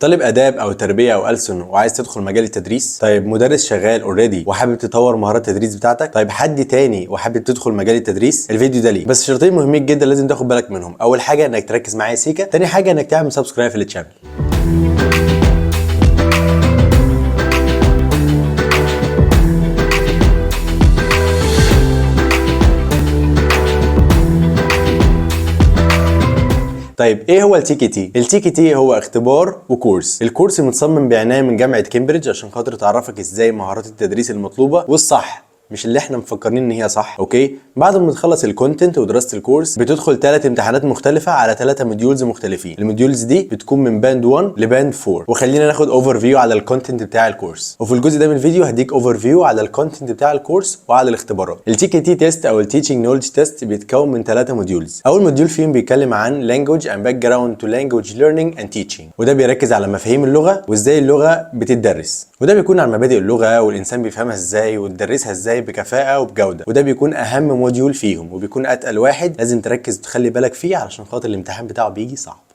طالب اداب او تربيه او ألسن وعايز تدخل مجال التدريس. طيب مدرس شغال اوريدي وحابب تطور مهارات التدريس بتاعتك. طيب حد تاني وحابب تدخل مجال التدريس. الفيديو ده ليك، بس شرطين مهمين جدا لازم تاخد بالك منهم. اول حاجه انك تركز معايا سيكا، تاني حاجه انك تعمل سبسكرايب في الشانل. طيب ايه هو التي كي تي؟ التي كي تي هو اختبار وكورس. الكورس متصمم بعنايه من جامعه كامبريدج عشان خاطر تعرفك ازاي مهارات التدريس المطلوبه والصح، مش اللي احنا مفكرين ان هي صح. اوكي، بعد ما تخلص الكونتنت ودراسه الكورس بتدخل 3 امتحانات مختلفه على 3 موديولز مختلفين. الموديولز دي بتكون من باند 1 لباند 4. وخلينا ناخد اوفر فيو على الكونتنت بتاع الكورس، وفي الجزء ده من الفيديو هديك اوفر فيو على الكونتنت بتاع الكورس وعلى الاختبارات. التي كي تي تيست او التيتشنج نولج تيست بيتكون من 3 موديولز. اول موديول فيهم بيتكلم عن لانجوج اند باك جراوند تو لانجوج ليرنينج اند تيتشنج، وده بيركز على مفاهيم اللغه وازاي اللغه بتدرس، وده بيكون عن مبادئ اللغه والانسان بيفهمها ازاي وتدرسها ازاي بكفاءه وبجوده، وده بيكون اهم موديول فيهم وبيكون اتقل واحد لازم تركز وتخلي بالك فيه علشان خاطر الامتحان بتاعه بيجي صعب.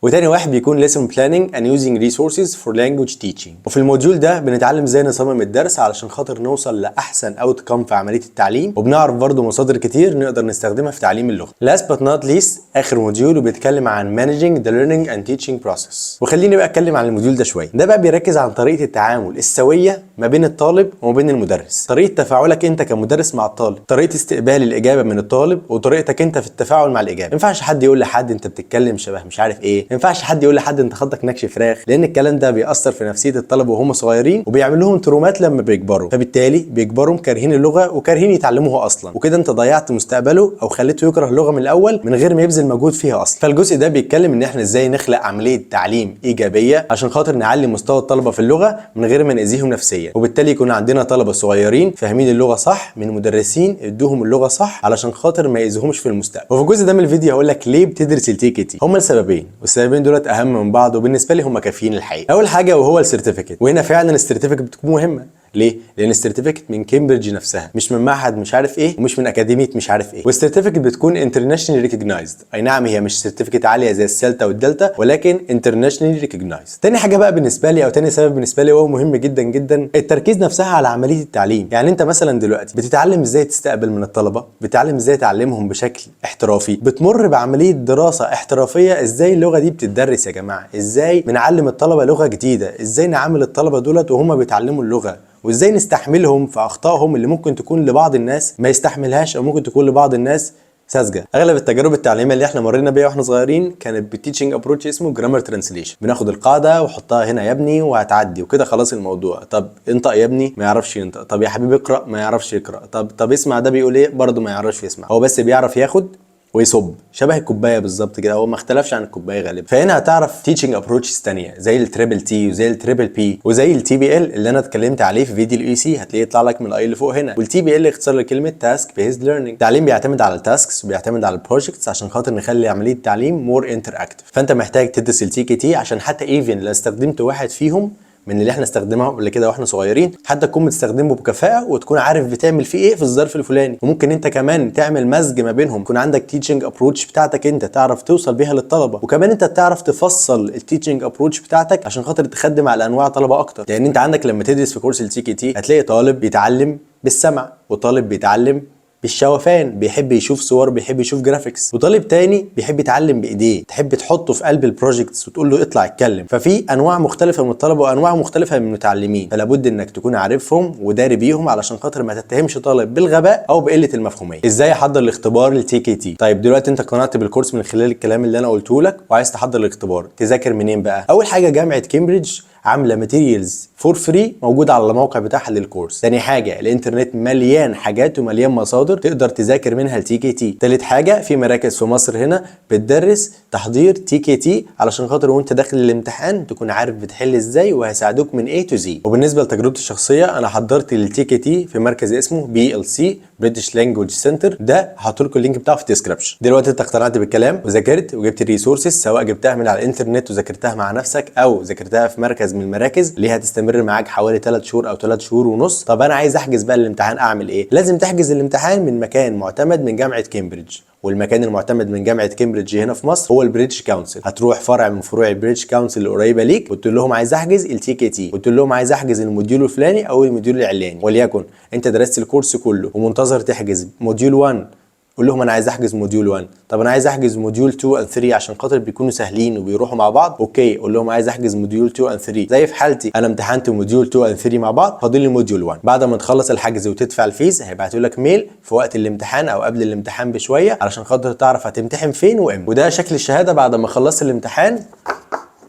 وتاني واحد بيكون lesson planning and using resources for language teaching. وفي الموديول ده بنتعلم ازاي نصمم الدرس علشان خاطر نوصل لاحسن outcome في عمليه التعليم، وبنعرف برضو مصادر كتير نقدر نستخدمها في تعليم اللغه. last but not least اخر موديول وبيتكلم عن managing the learning and teaching process. وخليني بقى اتكلم عن الموديول ده شويه. ده بقى بيركز عن طريقه التعامل السويه ما بين الطالب وما بين المدرس، طريقه تفاعلك انت كمدرس مع الطالب، طريقه استقبال الاجابه من الطالب، وطريقتك انت في التفاعل مع الاجابه. ما ينفعش حد يقول لحد انت بتتكلم شبه مش عارف ايه، ما ينفعش حد يقول لحد انت خدك نكش فراخ، لان الكلام ده بيأثر في نفسيه الطلبه وهم صغيرين وبيعمل لهم ترومات لما بيكبروا، فبالتالي بيكبروا كارهين اللغه وكارهين يتعلموها اصلا، وكده انت ضيعت مستقبله او خليته يكره اللغه من الاول من غير ما يبذل مجهود فيها اصلا. فالجزء ده بيتكلم ان احنا ازاي نخلق عمليه تعليم ايجابيه عشان خاطر نعلي مستوى الطلبه في اللغه من غير ما ناذيهم نفسيا، وبالتالي يكون عندنا طلبه صغيرين فاهمين اللغه صح من مدرسين ادوهم اللغه صح علشان خاطر ما يأذوهمش في المستقبل. وفي الجزء ده من الفيديو هقول لك ليه بتدرس التي كي تي. هما السببين، والسببين دولت اهم من بعض وبالنسبه لي هم كافيين الحقيقه. اول حاجه وهو السيرتيفيكت، وهنا فعلا السيرتيفيكت بتكون مهمه. ليه؟ لان السيرتيفيكت من كامبريدج نفسها، مش من معهد مش عارف ايه ومش من اكاديميه مش عارف ايه. والسيرتيفيكت بتكون انترناشونالي ريكوجنايزد. اي نعم هي مش سيرتيفيكت عاليه زي السلتا والدلتا، ولكن انترناشونالي ريكوجنايزد. تاني حاجه بقى بالنسبه لي او تاني سبب بالنسبه لي وهو مهم جدا جدا، التركيز نفسها على عمليه التعليم. يعني انت مثلا دلوقتي بتتعلم ازاي تستقبل من الطلبه، بتتعلم ازاي تعلمهم بشكل احترافي، بتمر بعمليه دراسه احترافيه ازاي اللغه دي بتدرس يا جماعه، ازاي بنعلم الطلبه لغه جديده، ازاي نعامل الطلبه دولت وهم بيتعلموا اللغه، وازاي نستحملهم في اخطائهم اللي ممكن تكون لبعض الناس ما يستحملهاش او ممكن تكون لبعض الناس ساذجه. اغلب التجارب التعليميه اللي احنا مرينا بيها واحنا صغيرين كانت بالتيتشنج ابروتش اسمه جرامر ترانسليشن. بناخد القاعده وحطها هنا يا ابني وهتعدي وكده خلاص الموضوع. طب انطق يا ابني، ما يعرفش ينطق. طب يا حبيبي اقرا، ما يعرفش يقرا. طب اسمع ده بيقول ايه، برضه ما يعرفش يسمع. هو بس بيعرف ياخد ويصب، شبه الكوبايه بالظبط كده، هو ما اختلفش عن الكوبايه غالبا. فهنا هتعرف تيتشنج ابروتشز ثانيه زي التريبل تي وزي التريبل بي وزي التي بي ال اللي انا اتكلمت عليه في فيديو الاي سي، هتلاقيه يطلع لك من الاي اللي فوق هنا. والتي بي ال اختصار لكلمه تاسك بيزد ليرنينج. التعليم بيعتمد على التاسكس وبيعتمد على البروجكتس عشان خاطر نخلي عمليه التعليم مور انتراكتيف. فانت محتاج تدرس التي كي تي عشان حتى ايفن لو استخدمت واحد فيهم من اللي احنا استخدمناه قبل كده واحنا صغيرين، حتى تكون بتستخدمه بكفاءه وتكون عارف بتعمل فيه ايه في الظرف الفلاني. وممكن انت كمان تعمل مزج ما بينهم، يكون عندك تيتشنج ابروتش بتاعتك انت تعرف توصل بيها للطلبه، وكمان انت تعرف تفصل التيتشنج ابروتش بتاعتك عشان خاطر تخدم على انواع طلبه اكتر. لان انت عندك لما تدرس في كورس التي كي تي هتلاقي طالب بيتعلم بالسمع، وطالب بيتعلم بالشوفان بيحب يشوف صور، بيحب يشوف جرافيكس، وطالب تاني بيحب يتعلم بايديه، تحب تحطه في قلب البروجكتس وتقول له اطلع اتكلم. ففي انواع مختلفه من الطلبه وانواع مختلفه من المتعلمين، فلا بد انك تكون عارفهم وداري بيهم علشان خاطر ما تتهمش طالب بالغباء او بقله المفهوميه. ازاي احضر الاختبار التي كي تي؟ طيب دلوقتي انت قنعت بالكورس من خلال الكلام اللي انا قلته لك وعايز تحضر الاختبار، تذاكر منين بقى؟ اول حاجه جامعه كامبريدج عامله ماتيريالز فور فري موجوده على الموقع بتاعها للكورس. تاني حاجه الانترنت مليان حاجات ومليان مصادر تقدر تذاكر منها التي كي تي. تالت حاجه في مراكز في مصر هنا بتدرس تحضير تي كي تي علشان خاطر وانت داخل الامتحان تكون عارف بتحل ازاي وهيساعدوك من A to Z. وبالنسبه لتجربتي الشخصيه انا حضرت التي كي تي في مركز اسمه BLC بريتش لانجويج سنتر، ده هحط لكم اللينك بتاعه في الديسكربشن. دلوقتي انت اقتنعت بالكلام وذاكرت وجبت الريسورسز، سواء جبتها من على الانترنت وذاكرتها مع نفسك او ذاكرتها في مركز من المراكز اللي هتستمر معاك حوالي 3 شهور او 3 شهور ونص. طب انا عايز احجز بقى الامتحان، اعمل ايه؟ لازم تحجز الامتحان من مكان معتمد من جامعه كامبريدج، والمكان المعتمد من جامعه كامبريدج هنا في مصر هو البريتش كونسل. هتروح فرع من فروع البريتش كونسل القريبه ليك وتقول لهم عايز احجز التي كي تي، وتقول لهم عايز احجز الموديول الفلاني او الموديول العلاني، وليكن انت درست الكورس كله ومنتظر تحجز موديول 1، قول لهم انا عايز احجز موديول 1. طب انا عايز احجز موديول 2 و 3 عشان خاطر بيكونوا سهلين وبيروحوا مع بعض. اوكي، قول لهم عايز احجز موديول 2 و 3. زي في حالتي انا امتحنت موديول 2 و 3 مع بعض، فاضل لي موديول 1. بعد ما تخلص الحجز وتدفع الفيز هيبعتوا لك ميل في وقت الامتحان او قبل الامتحان بشويه علشان خاطر تعرف هتمتحن فين وامتى. وده شكل الشهاده بعد ما خلصت الامتحان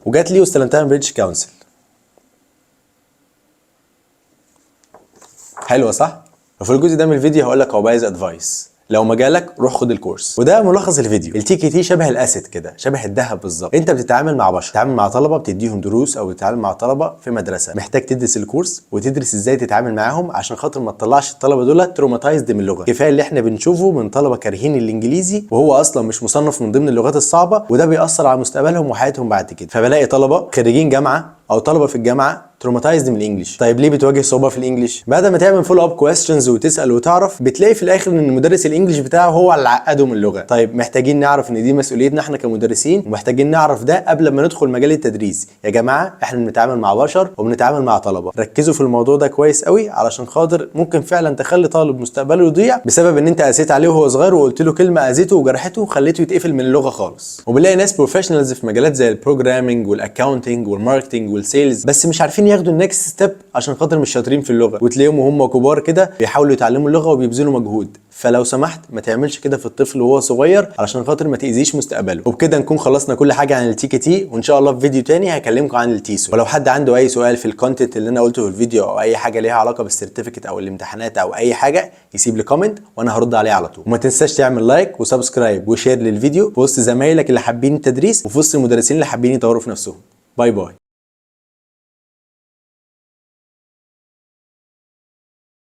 وجات لي واستلمتها من بريتش كونسل. حلوه صح؟ وفي الجزء ده من الفيديو هقول لك عبايز ادفايس، لو مجالك روح خد الكورس. وده ملخص الفيديو. التي كي تي شبه الاسيت كده، شبه الذهب بالظبط. انت بتتعامل مع بشر، بتتعامل مع طلبه بتديهم دروس او بتتعامل مع طلبه في مدرسه، محتاج تدرس الكورس وتدرس ازاي تتعامل معاهم عشان خاطر ما تطلعش الطلبه دول تروماتايزد من اللغه. كفايه اللي احنا بنشوفه من طلبه كارهين الانجليزي وهو اصلا مش مصنف من ضمن اللغات الصعبه، وده بيأثر على مستقبلهم وحياتهم بعد كده. فبلاقي طلبه خريجين جامعه او طلبه في الجامعه تروماتايزد من الانجليش. طيب ليه بتواجه صعوبه في الانجليش؟ بعد ما تعمل فولو اب كويستشنز وتسال وتعرف، بتلاقي في الاخر ان مدرس الانجليش بتاعه هو اللي عقدهم اللغه. طيب محتاجين نعرف ان دي مسؤوليتنا احنا كمدرسين، ومحتاجين نعرف ده قبل ما ندخل مجال التدريس. يا جماعه احنا بنتعامل مع بشر وبنتعامل مع طلبه، ركزوا في الموضوع ده كويس قوي علشان خاطر ممكن فعلا تخلي طالب مستقبله يضيع بسبب ان انت قسيت عليه وهو صغير وقلت له كلمه اذيته وجرحته وخليته يتقفل من اللغه خالص. وبنلاقي ناس بروفيشنالز في مجالات زي البروجرامينج والاكاونتنج والماركتنج والسيلز بس مش عارفين ياخدوا النكست ستيب عشان خاطر مش شاطرين في اللغه، وتلاقيهم وهم كبار كده بيحاولوا يتعلموا اللغه وبيبذلوا مجهود. فلو سمحت ما تعملش كده في الطفل وهو صغير علشان خاطر ما تاذيش مستقبله. وبكده نكون خلصنا كل حاجه عن التي كي تي، وان شاء الله في فيديو تاني هكلمكم عن التيسو. ولو حد عنده اي سؤال في الكونتنت اللي انا قلته في الفيديو او اي حاجه ليها علاقه بالسيرتيفيكت او الامتحانات او اي حاجه، يسيب لي كومنت وانا هرد عليه على طول. وما تنساش تعمل لايك وسبسكرايب وشير للفيديو في وسط زمايلك اللي حابين التدريس وفي وسط المدرسين اللي حابين يطوروا في نفسهم. باي باي.